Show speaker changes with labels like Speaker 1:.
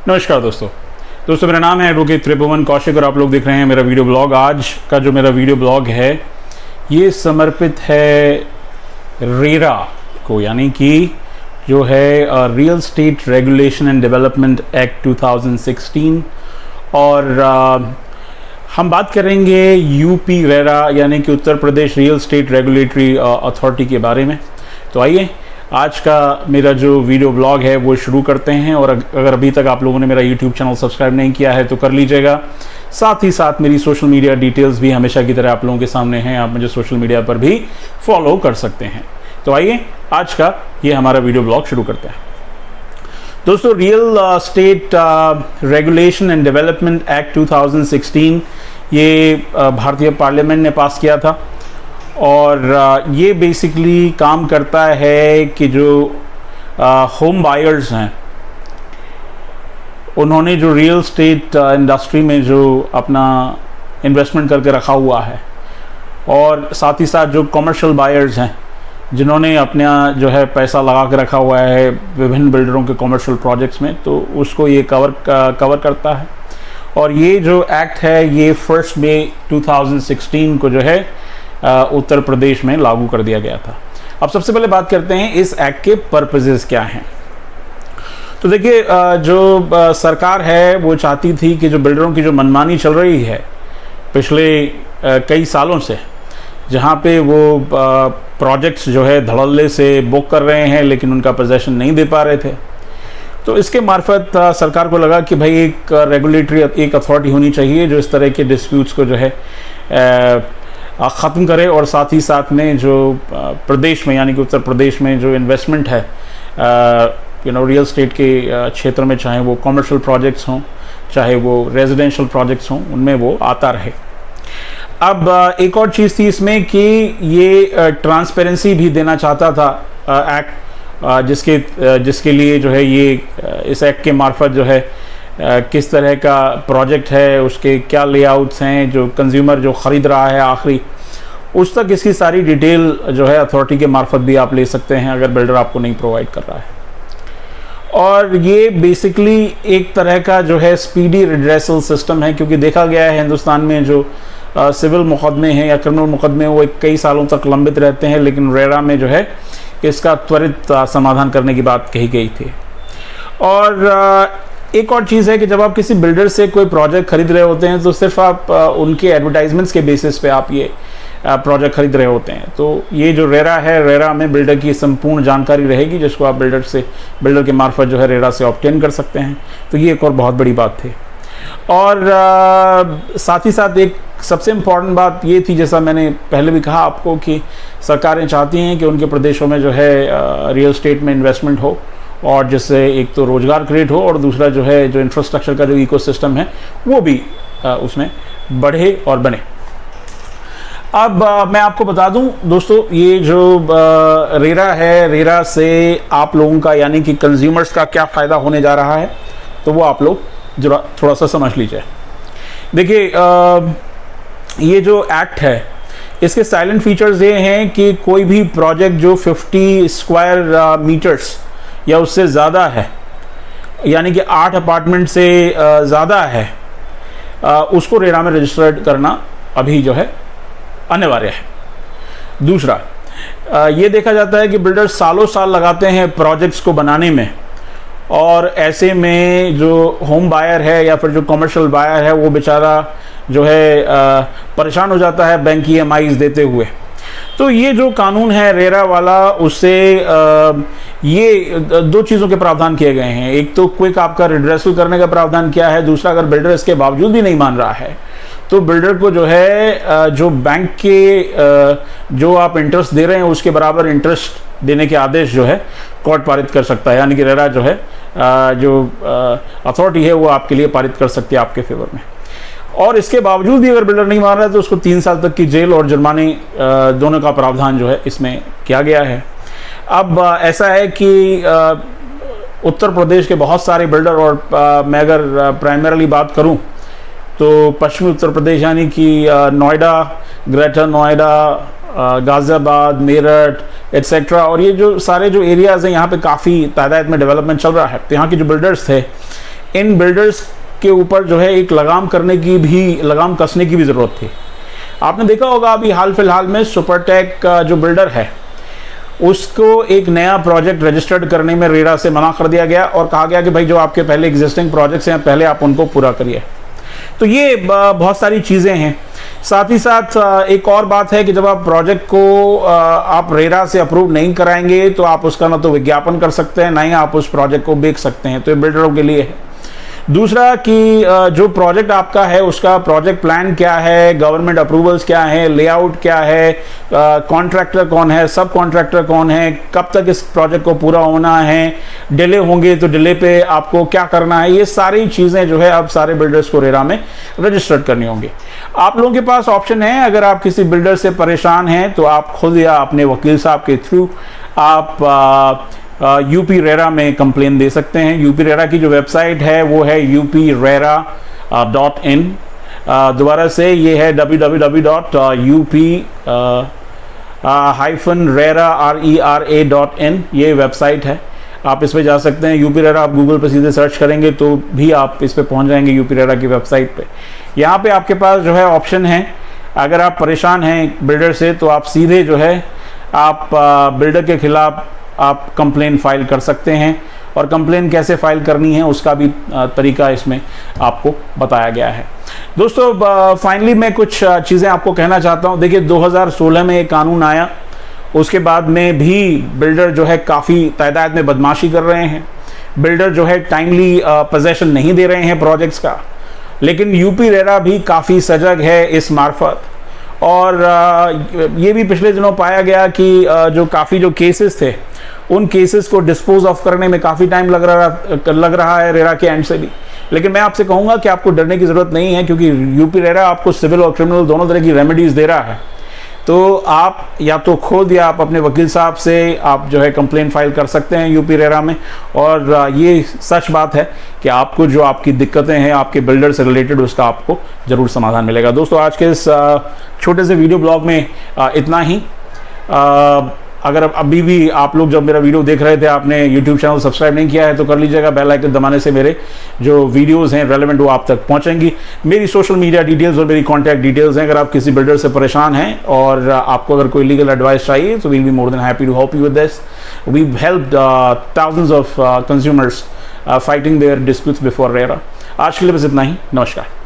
Speaker 1: नमस्कार दोस्तों मेरा नाम है एडवोकेट त्रिभुवन कौशिक और आप लोग देख रहे हैं मेरा वीडियो ब्लॉग। आज का जो मेरा वीडियो ब्लॉग है ये समर्पित है रेरा को, यानी कि जो है real estate regulation and development act 2016। और हम बात करेंगे यूपी रेरा यानी कि Uttar Pradesh real estate regulatory authority के बारे में। तो आइए आज का मेरा जो वीडियो ब्लॉग है वो शुरू करते हैं। और अगर अभी तक आप लोगों ने मेरा यूट्यूब चैनल सब्सक्राइब नहीं किया है तो कर लीजिएगा। साथ ही साथ मेरी सोशल मीडिया डिटेल्स भी हमेशा की तरह आप लोगों के सामने हैं, आप मुझे सोशल मीडिया पर भी फॉलो कर सकते हैं। तो आइए आज का ये हमारा वीडियो ब्लॉग शुरू करते हैं। दोस्तों, real estate regulation and development act 2016 ये भारतीय पार्लियामेंट ने पास किया था। और ये बेसिकली काम करता है कि जो होम बायर्स हैं उन्होंने जो रियल स्टेट इंडस्ट्री में जो अपना इन्वेस्टमेंट करके रखा हुआ है, और साथ ही साथ जो कमर्शियल बायर्स हैं जिन्होंने अपना जो है पैसा लगा के रखा हुआ है विभिन्न बिल्डरों के कमर्शियल प्रोजेक्ट्स में, तो उसको ये कवर करता है। और ये जो एक्ट है ये 1 मई 2016 को जो है उत्तर प्रदेश में लागू कर दिया गया था। अब सबसे पहले बात करते हैं इस एक्ट के पर्पसेस क्या हैं। तो देखिए, जो सरकार है वो चाहती थी कि जो बिल्डरों की जो मनमानी चल रही है पिछले कई सालों से, जहाँ पे वो प्रोजेक्ट्स जो है धड़ल्ले से बुक कर रहे हैं लेकिन उनका पोजेशन नहीं दे पा रहे थे, तो इसके मार्फत सरकार को लगा कि भाई एक रेगुलेटरी एक अथॉरिटी होनी चाहिए जो इस तरह के डिस्प्यूट्स को जो है ख़त्म करे। और साथ ही साथ में जो प्रदेश में यानी कि उत्तर प्रदेश में जो इन्वेस्टमेंट है रियल स्टेट के क्षेत्र में, चाहे वो कमर्शियल प्रोजेक्ट्स हों चाहे वो रेजिडेंशियल प्रोजेक्ट्स हों, उनमें वो आता रहे। अब एक और चीज़ थी इसमें कि ये ट्रांसपेरेंसी भी देना चाहता था एक्ट, जिसके लिए जो है ये इस एक्ट के मार्फत जो है किस तरह का प्रोजेक्ट है, उसके क्या लेआउट्स हैं, जो कंज्यूमर जो ख़रीद रहा है आखिरी उस तक इसकी सारी डिटेल जो है अथॉरिटी के मार्फत भी आप ले सकते हैं अगर बिल्डर आपको नहीं प्रोवाइड कर रहा है। और ये बेसिकली एक तरह का जो है स्पीडी रिड्रेसल सिस्टम है, क्योंकि देखा गया है हिंदुस्तान में जो सिविल मुकदमे हैं या क्रिमिनल मुकदमे वो कई सालों तक लंबित रहते हैं, लेकिन रेरा में जो है इसका त्वरित समाधान करने की बात कही गई थी। और एक और चीज़ है कि जब आप किसी बिल्डर से कोई प्रोजेक्ट खरीद रहे होते हैं तो सिर्फ आप उनके एडवर्टाइजमेंट्स के बेसिस पे आप ये प्रोजेक्ट खरीद रहे होते हैं। तो ये जो रेरा है, रेरा में बिल्डर की संपूर्ण जानकारी रहेगी जिसको आप बिल्डर के मार्फत जो है रेरा से ऑब्टेन कर सकते हैं। तो ये एक और बहुत बड़ी बात थी। और साथ ही साथ एक सबसे इम्पॉर्टेंट बात ये थी, जैसा मैंने पहले भी कहा आपको, कि सरकारें चाहती हैं कि उनके प्रदेशों में जो है रियल स्टेट में इन्वेस्टमेंट हो और जिससे एक तो रोज़गार क्रिएट हो और दूसरा जो है जो इंफ्रास्ट्रक्चर का जो इकोसिस्टम है वो भी उसमें बढ़े और बने। अब मैं आपको बता दूं दोस्तों, ये जो रेरा है, रेरा से आप लोगों का यानी कि कंज्यूमर्स का क्या फ़ायदा होने जा रहा है, तो वो आप लोग जरा थोड़ा सा समझ लीजिए। देखिए, ये जो एक्ट है इसके साइलेंट फीचर्स ये हैं कि कोई भी प्रोजेक्ट जो 50 स्क्वायर मीटर्स या उससे ज़्यादा है, यानी कि 8 अपार्टमेंट से ज़्यादा है, उसको रेरा में रजिस्टर्ड करना अभी जो है अनिवार्य है। दूसरा, ये देखा जाता है कि बिल्डर सालों साल लगाते हैं प्रोजेक्ट्स को बनाने में, और ऐसे में जो होम बायर है या फिर जो कमर्शियल बायर है वो बेचारा जो है परेशान हो जाता है बैंक की EMIs देते हुए। तो ये जो कानून है रेरा वाला, उससे ये 2 चीज़ों के प्रावधान किए गए हैं। एक तो क्विक आपका रिड्रेसल करने का प्रावधान किया है, दूसरा अगर बिल्डर इसके बावजूद भी नहीं मान रहा है तो बिल्डर को जो है जो बैंक के जो आप इंटरेस्ट दे रहे हैं उसके बराबर इंटरेस्ट देने के आदेश जो है कोर्ट पारित कर सकता है, यानी कि रेरा जो है जो अथॉरिटी है वो आपके लिए पारित कर सकती है आपके फेवर में। और इसके बावजूद भी अगर बिल्डर नहीं मान रहा है तो उसको 3 साल तक की जेल और जुर्माने दोनों का प्रावधान जो है इसमें किया गया है। अब ऐसा है कि उत्तर प्रदेश के बहुत सारे बिल्डर, और मैं अगर प्राइमरीली बात करूं तो पश्चिमी उत्तर प्रदेश यानी कि नोएडा, ग्रेटर नोएडा, गाज़ियाबाद, मेरठ एट्सेट्रा, और ये जो सारे जो एरियाज़ हैं यहाँ पे काफ़ी तादाद में डेवलपमेंट चल रहा है। तो यहाँ के जो बिल्डर्स थे इन बिल्डर्स के ऊपर जो है एक लगाम कसने की भी ज़रूरत थी। आपने देखा होगा अभी हाल फिलहाल में सुपरटेक का जो बिल्डर है उसको एक नया प्रोजेक्ट रजिस्टर्ड करने में रेरा से मना कर दिया गया और कहा गया कि भाई जो आपके पहले एग्जिस्टिंग प्रोजेक्ट्स हैं पहले आप उनको पूरा करिए। तो ये बहुत सारी चीज़ें हैं। साथ ही साथ एक और बात है कि जब आप प्रोजेक्ट को आप रेरा से अप्रूव नहीं कराएंगे तो आप उसका ना तो विज्ञापन कर सकते हैं, ना ही आप उस प्रोजेक्ट को बेच सकते हैं। तो ये बिल्डरों के लिए है। दूसरा कि जो प्रोजेक्ट आपका है उसका प्रोजेक्ट प्लान क्या है, गवर्नमेंट अप्रूवल्स क्या है, लेआउट क्या है, कॉन्ट्रैक्टर कौन है, सब कॉन्ट्रैक्टर कौन है, कब तक इस प्रोजेक्ट को पूरा होना है, डिले होंगे तो डिले पे आपको क्या करना है, ये सारी चीज़ें जो है अब सारे बिल्डर्स को रेरा में रजिस्टर्ड करनी होंगी। आप लोगों के पास ऑप्शन है, अगर आप किसी बिल्डर से परेशान हैं तो आप खुद या अपने वकील साहब के थ्रू आप यूपी रेरा में कंप्लेन दे सकते हैं। यूपी रेरा की जो वेबसाइट है वो है uprera.in। दोबारा से ये है www.up-rera.in, ये वेबसाइट है। आप इस पे जा सकते हैं। यूपी रेरा आप गूगल पे सीधे सर्च करेंगे तो भी आप इस पे पहुंच जाएंगे यूपी रेरा की वेबसाइट पे। यहाँ पे आपके पास जो है ऑप्शन है, अगर आप परेशान हैं बिल्डर से तो आप सीधे जो है आप बिल्डर के खिलाफ आप कंप्लेन फाइल कर सकते हैं और कंप्लेन कैसे फाइल करनी है उसका भी तरीका इसमें आपको बताया गया है। दोस्तों फाइनली मैं कुछ चीज़ें आपको कहना चाहता हूं। देखिए 2016 में एक कानून आया, उसके बाद में भी बिल्डर जो है काफ़ी तादाद में बदमाशी कर रहे हैं। बिल्डर जो है टाइमली पोजेशन नहीं दे रहे हैं प्रोजेक्ट्स का। लेकिन यूपी रेरा भी काफ़ी सजग है इस मार्फत। और ये भी पिछले दिनों पाया गया कि जो काफ़ी जो केसेस थे उन केसेस को डिस्पोज ऑफ करने में काफ़ी टाइम लग रहा है रेरा के एंड से भी। लेकिन मैं आपसे कहूँगा कि आपको डरने की ज़रूरत नहीं है, क्योंकि यूपी रेरा आपको सिविल और क्रिमिनल दोनों तरह की रेमेडीज़ दे रहा है। तो आप या तो खुद या आप अपने वकील साहब से आप जो है कंप्लेन फाइल कर सकते हैं यूपी रेरा में। और ये सच बात है कि आपको जो आपकी दिक्कतें हैं आपके बिल्डर से रिलेटेड उसका आपको ज़रूर समाधान मिलेगा। दोस्तों आज के इस छोटे से वीडियो ब्लॉग में इतना ही। अगर अभी भी आप लोग जब मेरा वीडियो देख रहे थे आपने YouTube चैनल सब्सक्राइब नहीं किया है तो कर लीजिएगा। बेल आइकन दबाने से मेरे जो वीडियोस हैं रेलेवेंट वो आप तक पहुंचेंगी। मेरी सोशल मीडिया डिटेल्स और मेरी कॉन्टैक्ट डिटेल्स हैं। अगर आप किसी बिल्डर से परेशान हैं और आपको अगर कोई लीगल एडवाइस चाहिए तो we'll be more than happy to help you with this. We helped thousands of consumers fighting their disputes before RERA. आज के लिए बस इतना ही। नमस्कार।